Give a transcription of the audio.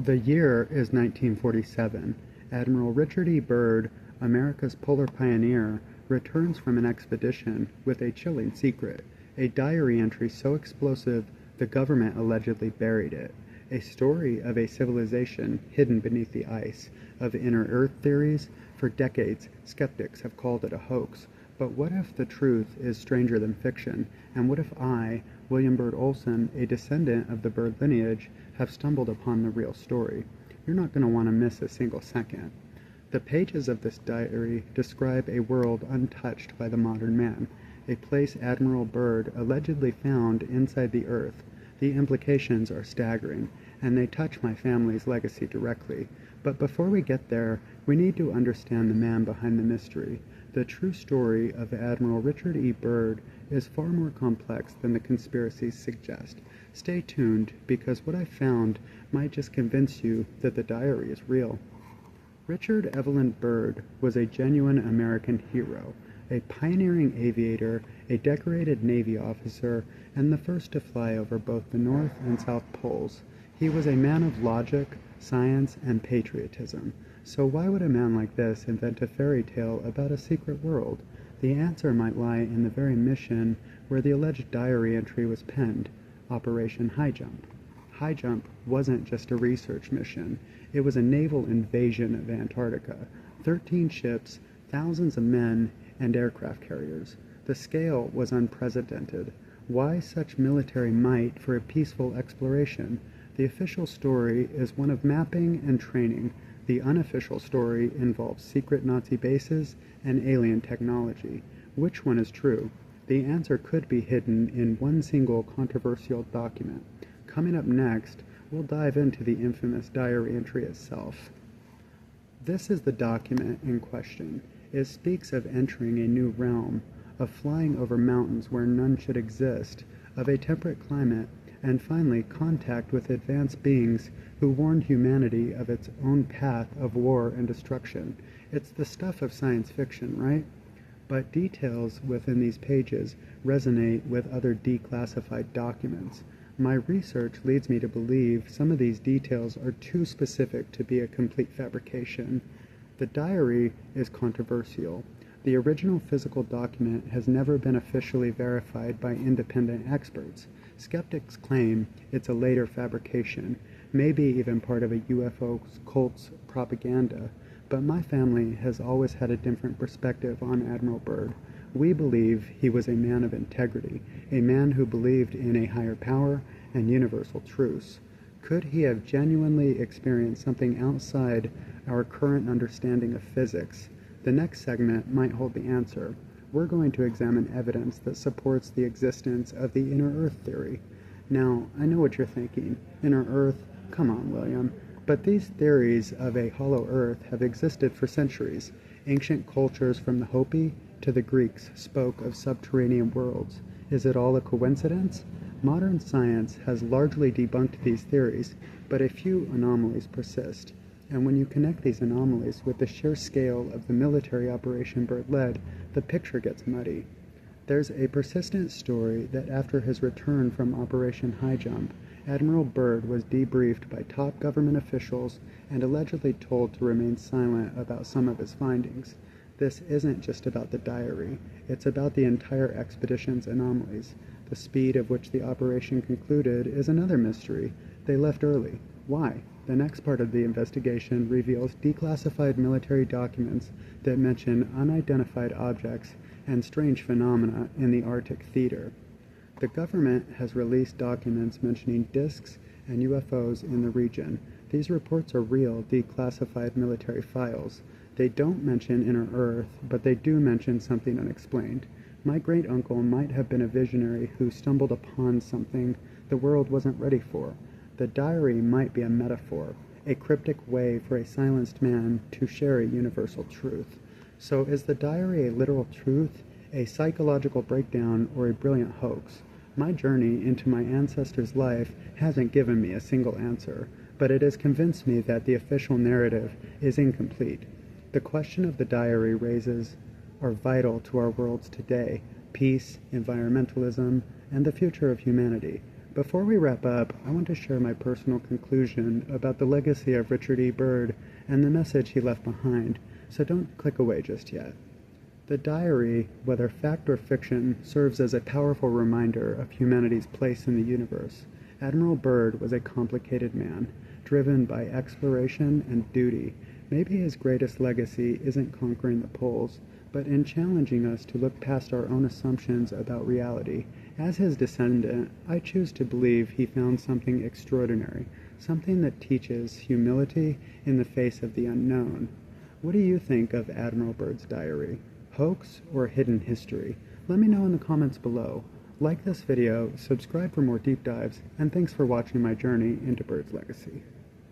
The year is 1947. Admiral Richard E. Byrd, America's polar pioneer, returns from an expedition with a chilling secret, a diary entry so explosive the government allegedly buried it, a story of a civilization hidden beneath the ice, of inner Earth theories. For decades, skeptics have called it a hoax. But what if the truth is stranger than fiction, and what if I, William Byrd Olson, a descendant of the Byrd lineage, have stumbled upon the real story? You're not going to want to miss a single second. The pages of this diary describe a world untouched by the modern man, a place Admiral Byrd allegedly found inside the Earth. The implications are staggering, and they touch my family's legacy directly. But before we get there, we need to understand the man behind the mystery. The true story of Admiral Richard E. Byrd is far more complex than the conspiracies suggest. Stay tuned, because what I found might just convince you that the diary is real. Richard Evelyn Byrd was a genuine American hero, a pioneering aviator, a decorated Navy officer, and the first to fly over both the North and South Poles. He was a man of logic, science, and patriotism. So why would a man like this invent a fairy tale about a secret world? The answer might lie in the very mission where the alleged diary entry was penned, Operation High Jump. High Jump wasn't just a research mission. It was a naval invasion of Antarctica. 13 ships, thousands of men, and aircraft carriers. The scale was unprecedented. Why such military might for a peaceful exploration? The official story is one of mapping and training. The unofficial story involves secret Nazi bases and alien technology. Which one is true? The answer could be hidden in one single controversial document. Coming up next, we'll dive into the infamous diary entry itself. This is the document in question. It speaks of entering a new realm, of flying over mountains where none should exist, of a temperate climate, and finally contact with advanced beings who warned humanity of its own path of war and destruction. It's the stuff of science fiction, right? But details within these pages resonate with other declassified documents. My research leads me to believe some of these details are too specific to be a complete fabrication. The diary is controversial. The original physical document has never been officially verified by independent experts. Skeptics claim it's a later fabrication, maybe even part of a UFO cult's propaganda, but my family has always had a different perspective on Admiral Byrd. We believe he was a man of integrity, a man who believed in a higher power and universal truths. Could he have genuinely experienced something outside our current understanding of physics? The next segment might hold the answer. We're going to examine evidence that supports the existence of the inner Earth theory. Now, I know what you're thinking. Inner Earth? Come on, William. But these theories of a hollow Earth have existed for centuries. Ancient cultures from the Hopi to the Greeks spoke of subterranean worlds. Is it all a coincidence? Modern science has largely debunked these theories, but a few anomalies persist. And when you connect these anomalies with the sheer scale of the military operation Byrd led, the picture gets muddy. There's a persistent story that after his return from Operation High Jump, Admiral Byrd was debriefed by top government officials and allegedly told to remain silent about some of his findings. This isn't just about the diary, it's about the entire expedition's anomalies. The speed at which the operation concluded is another mystery. They left early. Why? The next part of the investigation reveals declassified military documents that mention unidentified objects and strange phenomena in the Arctic theater. The government has released documents mentioning discs and UFOs in the region. These reports are real, declassified military files. They don't mention inner Earth, but they do mention something unexplained. My great-uncle might have been a visionary who stumbled upon something the world wasn't ready for. The diary might be a metaphor, a cryptic way for a silenced man to share a universal truth. So is the diary a literal truth, a psychological breakdown, or a brilliant hoax? My journey into my ancestors' life hasn't given me a single answer, but it has convinced me that the official narrative is incomplete. The question of the diary raises are vital to our worlds today: peace, environmentalism, and the future of humanity. Before we wrap up, I want to share my personal conclusion about the legacy of Richard E. Byrd and the message he left behind, so don't click away just yet. The diary, whether fact or fiction, serves as a powerful reminder of humanity's place in the universe. Admiral Byrd was a complicated man, driven by exploration and duty. Maybe his greatest legacy isn't conquering the poles, but in challenging us to look past our own assumptions about reality. As his descendant, I choose to believe he found something extraordinary, something that teaches humility in the face of the unknown. What do you think of Admiral Byrd's diary? Hoax or hidden history? Let me know in the comments below. Like this video, subscribe for more deep dives, and thanks for watching my journey into Byrd's legacy.